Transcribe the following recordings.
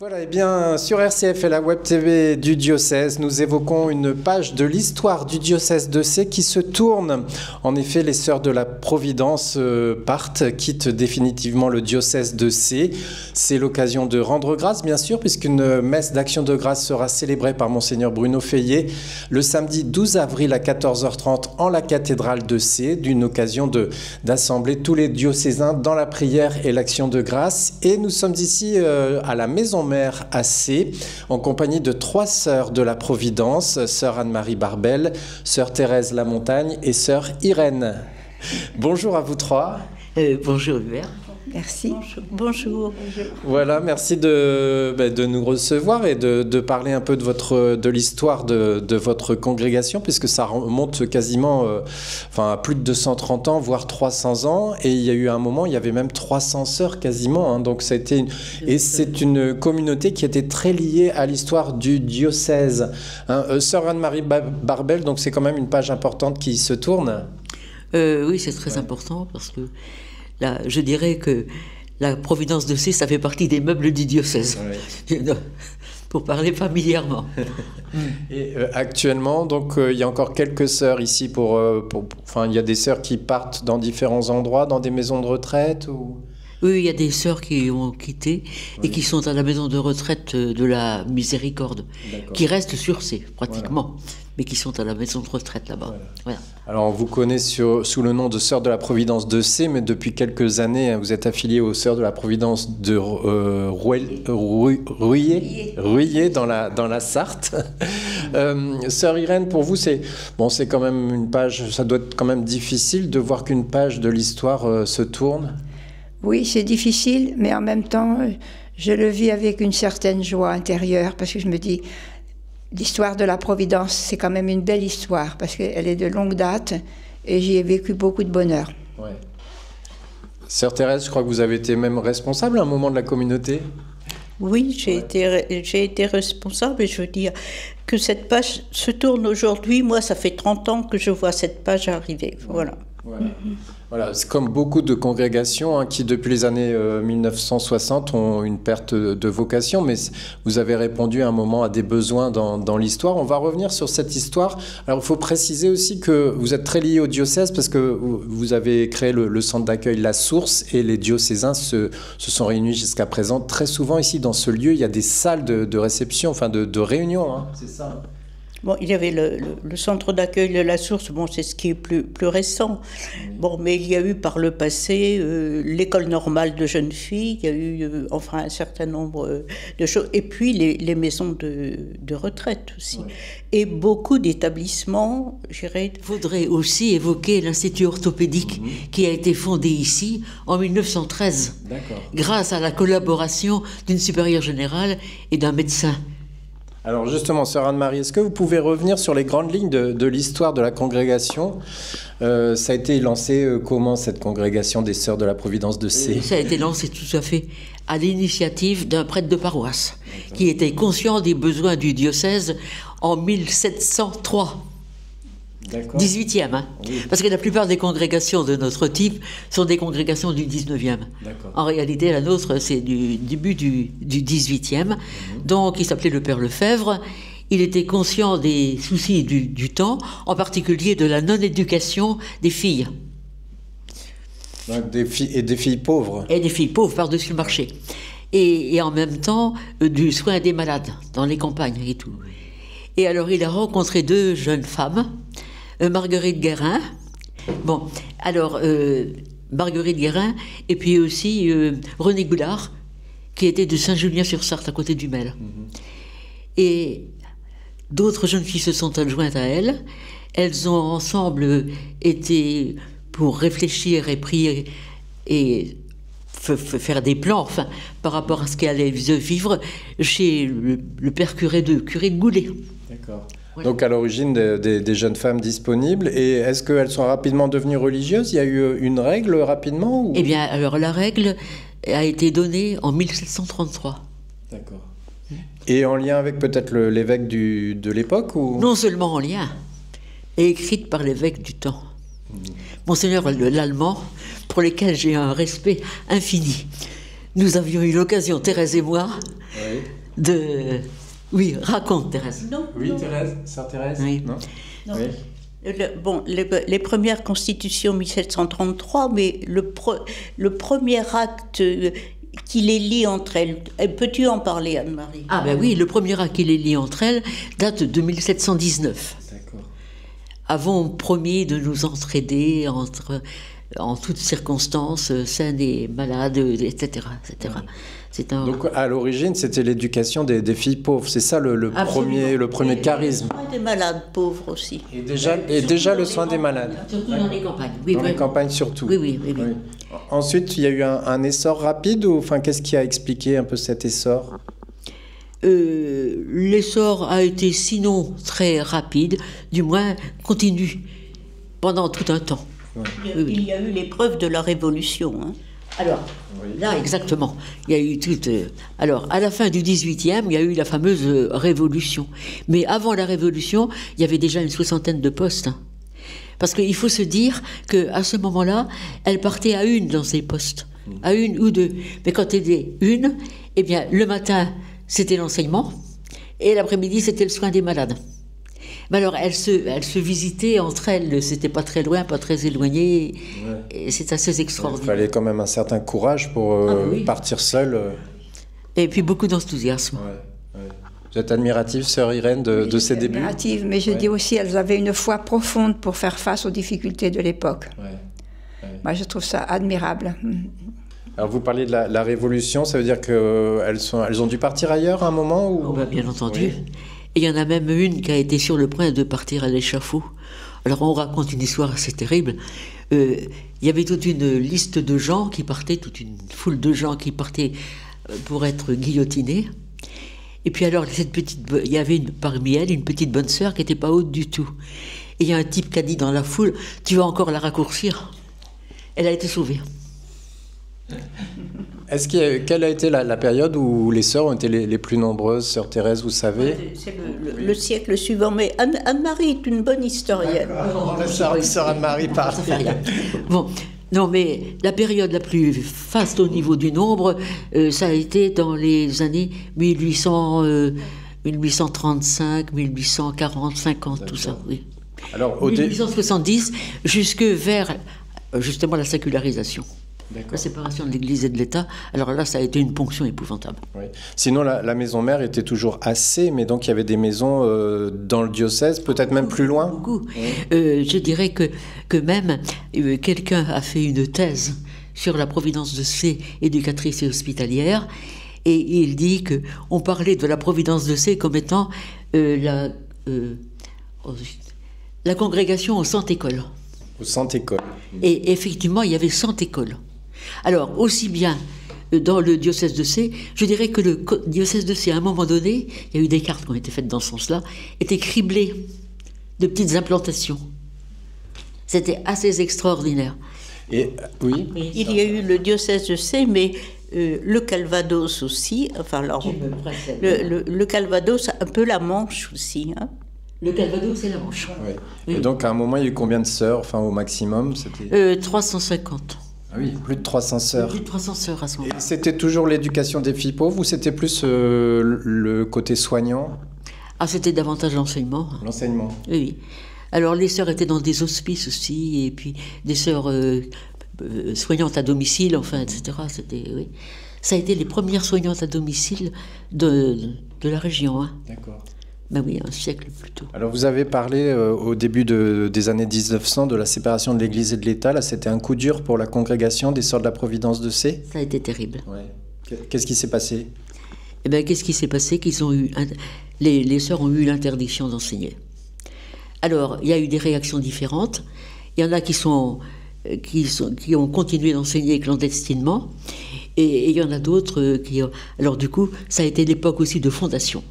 Voilà, et bien sur RCF et la Web TV du diocèse, nous évoquons une page de l'histoire du diocèse de Sées qui se tourne. En effet, les Sœurs de la Providence quittent définitivement le diocèse de Sées. C'est l'occasion de rendre grâce, bien sûr, puisqu'une messe d'action de grâce sera célébrée par Monseigneur Bruno Feillet le samedi 12 avril à 14h30 en la cathédrale de Sées, d'une occasion d'assembler tous les diocésains dans la prière et l'action de grâce. Et nous sommes ici à la Maison Mère à Sées, en compagnie de 3 sœurs de la Providence, sœur Anne-Marie Barbel, sœur Thérèse Lamontagne et sœur Irène. Bonjour à vous 3. Bonjour Hubert. Merci. Bonjour. Voilà, merci de nous recevoir et de parler un peu de l'histoire de votre congrégation, puisque ça remonte quasiment à plus de 230 ans, voire 300 ans. Et il y a eu un moment, il y avait même 300 sœurs quasiment. Hein, donc c'est une communauté qui était très liée à l'histoire du diocèse. Hein, sœur Anne-Marie Barbel, donc c'est quand même une page importante qui se tourne. Oui, c'est très important parce que là, je dirais que la Providence de Sées, ça fait partie des meubles du diocèse, pour parler familièrement. Et actuellement, donc, il y a encore quelques sœurs ici il y a des sœurs qui partent dans différents endroits, dans des maisons de retraite ou... Oui, il y a des sœurs qui ont quitté et qui sont à la maison de retraite de la Miséricorde, qui restent sur Sées, pratiquement, mais qui sont à la maison de retraite là-bas. Voilà. Alors, on vous connaît sous le nom de Sœurs de la Providence de Sées, mais depuis quelques années, vous êtes affiliée aux Sœurs de la Providence de Ruillé dans la Sarthe. Sœur Irène, pour vous, c'est quand même une page, ça doit être quand même difficile de voir qu'une page de l'histoire se tourne. Oui, c'est difficile, mais en même temps, je le vis avec une certaine joie intérieure, parce que je me dis, l'histoire de la Providence, c'est quand même une belle histoire, parce qu'elle est de longue date, et j'y ai vécu beaucoup de bonheur. Ouais. Sœur Thérèse, je crois que vous avez été même responsable à un moment de la communauté. Oui, j'ai été responsable, et je veux dire que cette page se tourne aujourd'hui. Moi, ça fait 30 ans que je vois cette page arriver, voilà. Ouais. Voilà, c'est comme beaucoup de congrégations qui, depuis les années 1960, ont une perte de vocation, mais vous avez répondu à un moment à des besoins dans l'histoire. On va revenir sur cette histoire. Alors, il faut préciser aussi que vous êtes très lié au diocèse parce que vous avez créé le centre d'accueil La Source et les diocésains se sont réunis jusqu'à présent. Très souvent, ici, dans ce lieu, il y a des salles de réception, de réunion, hein, c'est ça. Bon, il y avait le centre d'accueil de La Source, bon, c'est ce qui est plus récent. Bon, mais il y a eu par le passé l'école normale de jeunes filles, il y a eu un certain nombre de choses, et puis les maisons de retraite aussi. Ouais. Et beaucoup d'établissements, je dirais... Il faudrait aussi évoquer l'Institut orthopédique qui a été fondé ici en 1913, grâce à la collaboration d'une supérieure générale et d'un médecin. Alors justement, sœur Anne-Marie, est-ce que vous pouvez revenir sur les grandes lignes de l'histoire de la congrégation ? Ça a été lancé comment, cette congrégation des Sœurs de la Providence de Sées ? Ça a été lancé tout à fait à l'initiative d'un prêtre de paroisse qui était conscient des besoins du diocèse en 1703. 18e, hein. Oui. Parce que la plupart des congrégations de notre type sont des congrégations du 19e. En réalité, la nôtre, c'est du début du 18e. Donc, il s'appelait le Père Lefebvre. Il était conscient des soucis du temps, en particulier de la non-éducation des filles. Donc, des filles pauvres. Et des filles pauvres par-dessus le marché. Et en même temps, du soin des malades, dans les campagnes et tout. Et alors, il a rencontré 2 jeunes femmes, Marguerite Guérin, Marguerite Guérin, et puis aussi René Goulard, qui était de Saint-Julien-sur-Sarthe, à côté du Mel. Et d'autres jeunes filles se sont adjointes à elles. Elles ont ensemble été pour réfléchir et prier et faire des plans, par rapport à ce qu'elles allaient vivre chez le père curé de Goulet. D'accord. Donc à l'origine des jeunes femmes disponibles. Et est-ce qu'elles sont rapidement devenues religieuses ? Il y a eu une règle rapidement ou... Eh bien, alors la règle a été donnée en 1733. D'accord. Et en lien avec peut-être l'évêque de l'époque ou... Non seulement en lien, et écrite par l'évêque du temps. Monseigneur l'Allemand, pour lesquels j'ai un respect infini. nous avions eu l'occasion, Thérèse et moi, de... Oui, raconte, Thérèse. Non, oui, non. Thérèse, sœur Thérèse. Oui. Non. Non. Oui. Bon, les premières constitutions 1733, mais le premier acte qui les lie entre elles. Peux-tu en parler, Anne-Marie? Ah ben oui, le premier acte qui les lie entre elles date de 1719. D'accord. Avons promis de nous entraider en toutes circonstances, saines et malades, etc. etc. C'est un... Donc à l'origine, c'était l'éducation des filles pauvres. C'est ça le Absolument. premier charisme. Le soin des malades pauvres aussi. Et déjà le soin des malades. Surtout dans les campagnes. Oui, Dans oui. les campagnes surtout. Oui, oui, oui, oui. Oui. Ensuite, il y a eu un essor rapide ou enfin qu'est-ce qui a expliqué un peu cet essor? L'essor a été sinon très rapide, du moins continu pendant tout un temps. Il y a eu l'épreuve de la Révolution. Hein. Alors, là, exactement. Il y a eu toute. Alors, à la fin du XVIIIe, il y a eu la fameuse Révolution. Mais avant la Révolution, il y avait déjà une 60aine de postes. Hein. Parce qu'il faut se dire qu'à ce moment-là, elle partait à une dans ces postes, à une ou deux. Mais quand elle était une, eh bien, le matin, c'était l'enseignement, et l'après-midi, c'était le soin des malades. Mais alors, elles se visitaient entre elles, c'était pas très loin, pas très éloigné, et c'est assez Il extraordinaire. fallait quand même un certain courage pour Oui. partir seule. Et puis beaucoup d'enthousiasme. Ouais. Vous êtes admirative, sœur Irène, de ses débuts? Admirative, mais je dis aussi qu'elles avaient une foi profonde pour faire face aux difficultés de l'époque. Moi, je trouve ça admirable. Alors vous parliez de la Révolution, ça veut dire qu'elles ont dû partir ailleurs à un moment ou... Oh, ben, bien entendu. Oui. Et il y en a même une qui a été sur le point de partir à l'échafaud. Alors on raconte une histoire assez terrible. Il y avait toute une liste de gens qui partaient, toute une foule de gens qui partaient pour être guillotinés. Et puis alors, il y avait parmi elles une petite bonne sœur qui n'était pas haute du tout. Et il y a un type qui a dit dans la foule, « Tu vas encore la raccourcir ?» Elle a été sauvée. Quelle a été la période où les sœurs ont été les plus nombreuses, sœur Thérèse, vous savez? C'est le siècle suivant, mais Anne-Marie est une bonne historienne. Sœur Anne-Marie parle. Ça fait rien. Bon, non, mais la période la plus faste au niveau du nombre, ça a été dans les années 1835, 1840, 50, tout ça, oui. Alors, 1870, jusque vers justement la sécularisation. La séparation de l'Église et de l'État, alors là, ça a été une ponction épouvantable. Oui. Sinon, la maison mère était toujours assez, mais donc il y avait des maisons dans le diocèse, peut-être même plus loin. Beaucoup. Je dirais que même quelqu'un a fait une thèse sur la providence de C, éducatrice et hospitalière, et il dit qu'on parlait de la providence de C comme étant la congrégation au centre école. Au centre école. Et effectivement, il y avait 100 écoles. Alors, aussi bien dans le diocèse de C, je dirais que le diocèse de C, à un moment donné, il y a eu des cartes qui ont été faites dans ce sens-là, était criblé de petites implantations. C'était assez extraordinaire. Et oui. Il y a eu le diocèse de C, mais le Calvados aussi. Enfin, alors, le Calvados, un peu la Manche aussi. Hein. Le Calvados, c'est la Manche. Oui. Oui. Et donc, à un moment, il y a eu combien de sœurs, enfin, au maximum c'était... 350. Ah oui, plus de 300 sœurs. Plus de 300 sœurs à ce moment-là. Et c'était toujours l'éducation des filles pauvres ou c'était plus le côté soignant? Ah, c'était davantage l'enseignement. L'enseignement. Oui, oui. Alors, les sœurs étaient dans des hospices aussi, et puis des sœurs soignantes à domicile, enfin, etc. C'était, oui. Ça a été les premières soignantes à domicile de la région. Hein. D'accord. Ben oui, un siècle plus tôt. Alors vous avez parlé au début des années 1900 de la séparation de l'Église et de l'État. Là, c'était un coup dur pour la congrégation des Sœurs de la Providence de C. Ça a été terrible. Ouais. Qu'est-ce qui s'est passé? Eh ben, qu'est-ce qui s'est passé? Les sœurs ont eu l'interdiction d'enseigner. Alors, il y a eu des réactions différentes. Il y en a qui ont continué d'enseigner clandestinement, et il y en a d'autres qui... Alors du coup, ça a été l'époque aussi de fondation.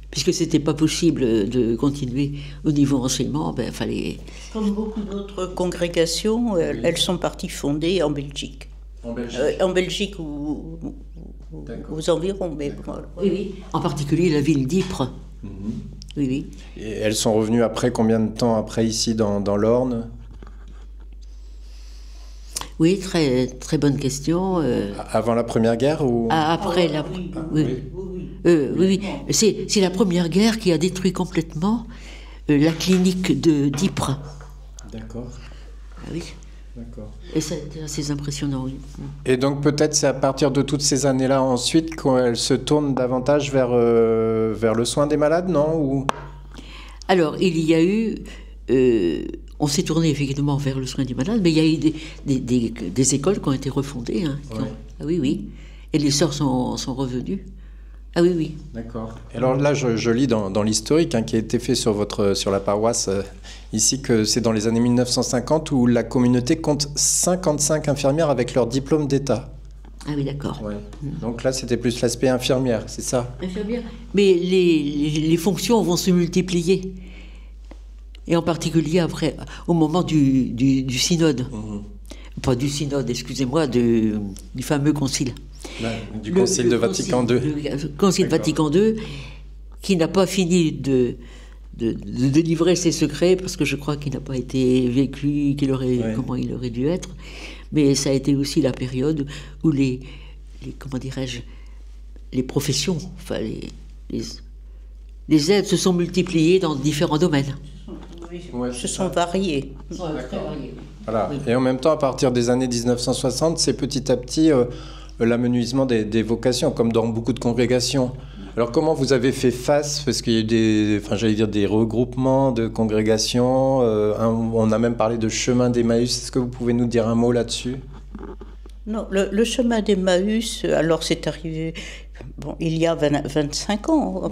Puisque c'était pas possible de continuer au niveau enseignement, ben fallait... Comme beaucoup d'autres congrégations, elles sont parties fonder en Belgique. En Belgique ou aux environs, mais voilà. Oui, oui. En particulier la ville d'Ypres. Oui, oui. Et elles sont revenues après combien de temps après ici dans l'Orne? Oui, très, très bonne question. Avant la Première Guerre ou... Après la... Oui. C'est la Première Guerre qui a détruit complètement la clinique d'Ypres. D'accord. Ah oui. D'accord. Et ça a été assez impressionnant, oui. Et donc peut-être c'est à partir de toutes ces années-là ensuite qu'elle se tourne davantage vers le soin des malades, non ou... Alors, il y a eu... on s'est tourné effectivement vers le soin des malades, mais il y a eu des écoles qui ont été refondées. Hein, Ah oui. Et les sœurs sont revenues. Ah oui. D'accord. Alors là, je lis dans l'historique qui a été fait sur la paroisse ici que c'est dans les années 1950 où la communauté compte 55 infirmières avec leur diplôme d'État. Ah oui, d'accord. Ouais. Donc là, c'était plus l'aspect infirmière, c'est ça? Infirmière. Mais les fonctions vont se multiplier. Et en particulier après, au moment du synode. Pas du synode, excusez-moi, du fameux concile. Du concile de Vatican II. Le concile Vatican II, qui n'a pas fini de délivrer ses secrets, parce que je crois qu'il n'a pas été vécu comment il aurait dû être. Mais ça a été aussi la période où les professions, enfin les aides se sont multipliées dans différents domaines. Se sont variées. Voilà. Et en même temps, à partir des années 1960, c'est petit à petit l'amenuisement des vocations, comme dans beaucoup de congrégations. Alors comment vous avez fait face? Parce qu'il y a eu des regroupements de congrégations, on a même parlé de chemin d'Emmaüs. Est-ce que vous pouvez nous dire un mot là-dessus? Non, le chemin d'Emmaüs, alors c'est arrivé il y a 25 ans,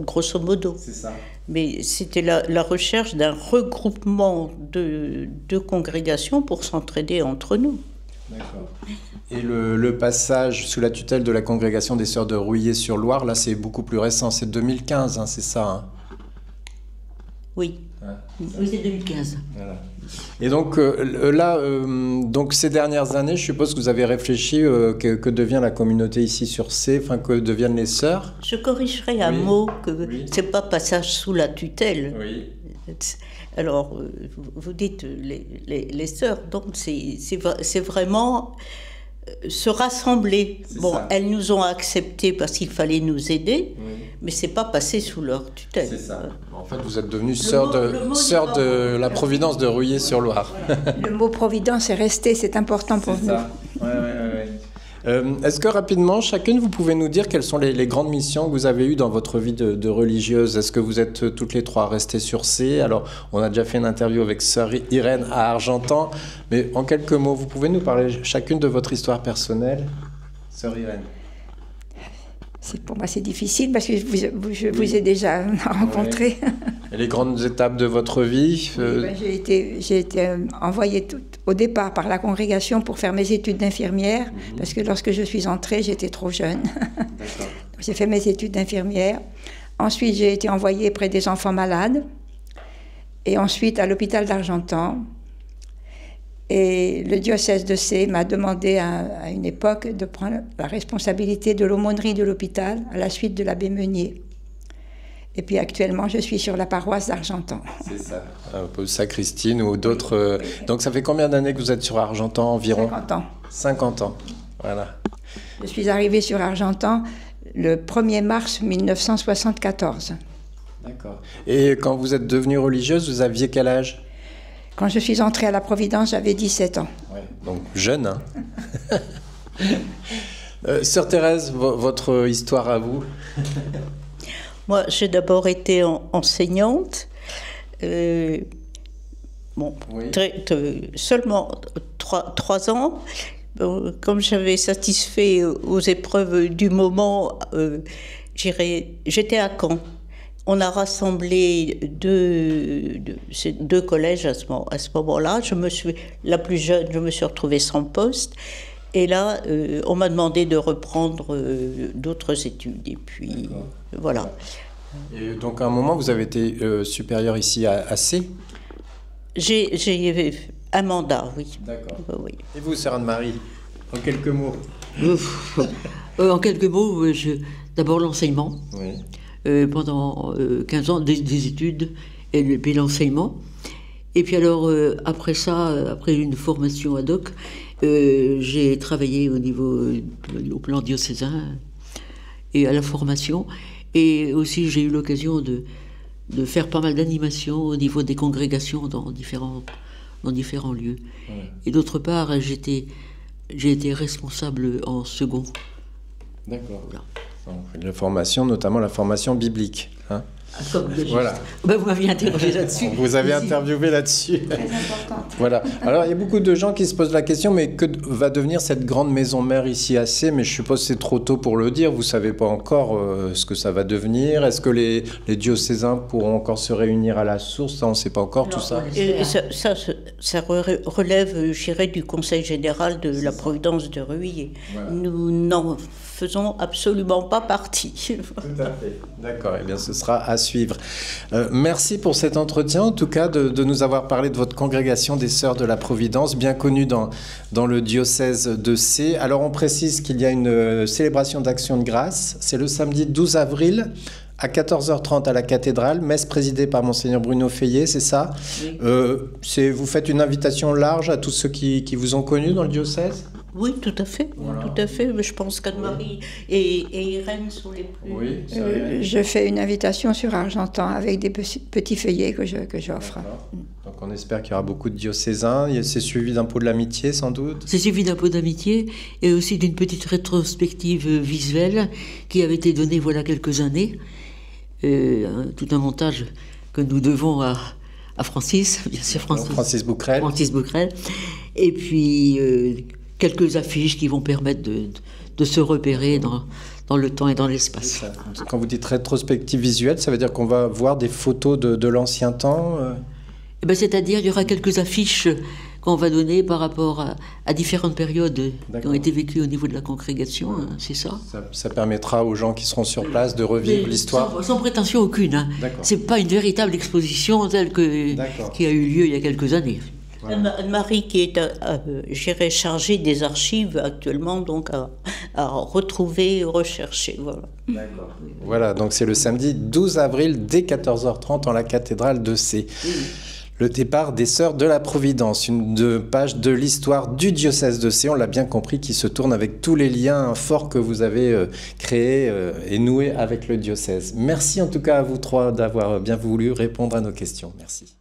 grosso modo. C'est ça. Mais c'était la recherche d'un regroupement de congrégations pour s'entraider entre nous. D'accord. Et le passage sous la tutelle de la congrégation des Sœurs de Rouillé-sur-Loire, là c'est beaucoup plus récent, c'est 2015, c'est ça Oui. Oui, c'est 2015. Voilà. Et donc là, donc ces dernières années, je suppose que vous avez réfléchi que devient la communauté ici sur C, que deviennent les sœurs. Je corrigerai un mot, que c'est pas passage sous la tutelle. Oui. Alors, vous dites les sœurs, donc c'est vraiment se rassembler. Ça. Elles nous ont acceptés parce qu'il fallait nous aider, mais c'est pas passé sous leur tutelle. C'est ça. En fait, vous êtes devenue sœur de la Providence de Rouillé-sur-Loire. Voilà. Le mot Providence est resté, c'est important pour nous. Ça. Est-ce que rapidement, chacune, vous pouvez nous dire quelles sont les grandes missions que vous avez eues dans votre vie de religieuse? Est-ce que vous êtes toutes les trois restées sur C? Alors, on a déjà fait une interview avec sœur Irène à Argentan, mais en quelques mots, vous pouvez nous parler chacune de votre histoire personnelle? Sœur Irène. Pour moi, c'est difficile parce que je vous ai déjà rencontré. Et les grandes étapes de votre vie? J'ai été envoyée au départ par la congrégation pour faire mes études d'infirmière, parce que lorsque je suis entrée, j'étais trop jeune. J'ai fait mes études d'infirmière. Ensuite, j'ai été envoyée près des enfants malades. Et ensuite, à l'hôpital d'Argentan. Et le diocèse de C m'a demandé à une époque de prendre la responsabilité de l'aumônerie de l'hôpital à la suite de l'abbé Meunier. Et puis actuellement, je suis sur la paroisse d'Argentan. C'est ça. Saint-Christine ou d'autres. Donc ça fait combien d'années que vous êtes sur Argentan environ? 50 ans. 50 ans, voilà. Je suis arrivée sur Argentan le 1er mars 1974. D'accord. Et quand vous êtes devenue religieuse, vous aviez quel âge? Quand je suis entrée à la Providence, j'avais 17 ans. Ouais, donc jeune, hein. Sœur Thérèse, votre histoire à vous? Moi, j'ai d'abord été enseignante. Seulement 3 ans. Comme j'avais satisfait aux épreuves du moment, j'étais à Caen. On a rassemblé deux collèges à ce moment-là. La plus jeune, je me suis retrouvée sans poste. Et là, on m'a demandé de reprendre d'autres études. Et puis, voilà. Et donc, à un moment, vous avez été supérieure ici à C? J'ai un mandat, oui. D'accord. Oui. Et vous, sœur Anne-Marie, en quelques mots? En quelques mots, d'abord l'enseignement. Oui. Pendant 15 ans, des études et puis l'enseignement. Et puis alors, après ça, après une formation ad hoc, J'ai travaillé au plan diocésain et à la formation. Et aussi, j'ai eu l'occasion de faire pas mal d'animations au niveau des congrégations dans différents lieux. Ouais. Et d'autre part, j'ai été responsable en second. D'accord. Voilà. La formation, notamment la formation biblique. Hein, voilà. Ben, vous m'aviez interrogé là-dessus. Vous avez interviewé là-dessus. Très importante. Voilà. Alors, il y a beaucoup de gens qui se posent la question, mais que va devenir cette grande maison mère ici à Sées? Mais je suppose que c'est trop tôt pour le dire. Vous ne savez pas encore ce que ça va devenir. Est-ce que les diocésains pourront encore se réunir à la source? Ça, on ne sait pas encore. Non, tout ça. Ça relève, je dirais, du Conseil général de la Providence de Ruillé. Voilà. Nous n'en faisons absolument pas partie. Tout à fait. D'accord. Eh bien, ce sera à suivre. Merci pour cet entretien, en tout cas, de nous avoir parlé de votre congrégation des Sœurs de la Providence, bien connue dans le diocèse de Sées. Alors, on précise qu'il y a une célébration d'Action de grâce. C'est le samedi 12 avril à 14h30 à la cathédrale, messe présidée par Monseigneur Bruno Feillet, c'est ça? Oui. Vous faites une invitation large à tous ceux qui vous ont connu dans le diocèse? Oui, tout à fait. Voilà. Tout à fait. Mais je pense qu'Anne-Marie et Irène sont les plus... Oui, je fais une invitation sur Argentan avec des petits feuillets que j'offre. Donc on espère qu'il y aura beaucoup de diocésains. C'est suivi d'un pot de l'amitié, sans doute? C'est suivi d'un pot d'amitié et aussi d'une petite rétrospective visuelle qui avait été donnée voilà quelques années. Tout un montage que nous devons à Francis, bien sûr, Francis Bouquerel. Francis Bouquerel. Et puis... quelques affiches qui vont permettre de se repérer dans le temps et dans l'espace. Quand vous dites rétrospective visuelle, ça veut dire qu'on va voir des photos de l'ancien temps C'est-à-dire, il y aura quelques affiches qu'on va donner par rapport à différentes périodes qui ont été vécues au niveau de la congrégation, hein, c'est ça. Ça permettra aux gens qui seront sur place de revivre l'histoire. Sans prétention aucune. Hein. C'est pas une véritable exposition telle qui a eu lieu il y a quelques années. Voilà. Anne-Marie qui est chargée des archives actuellement, donc à retrouver, rechercher. Voilà. D'accord. Voilà, donc c'est le samedi 12 avril dès 14h30 en la cathédrale de Sées. Oui. Le départ des Sœurs de la Providence, une page de l'histoire du diocèse de Sées, on l'a bien compris, qui se tourne avec tous les liens forts que vous avez créés et noués avec le diocèse. Merci en tout cas à vous trois d'avoir bien voulu répondre à nos questions. Merci.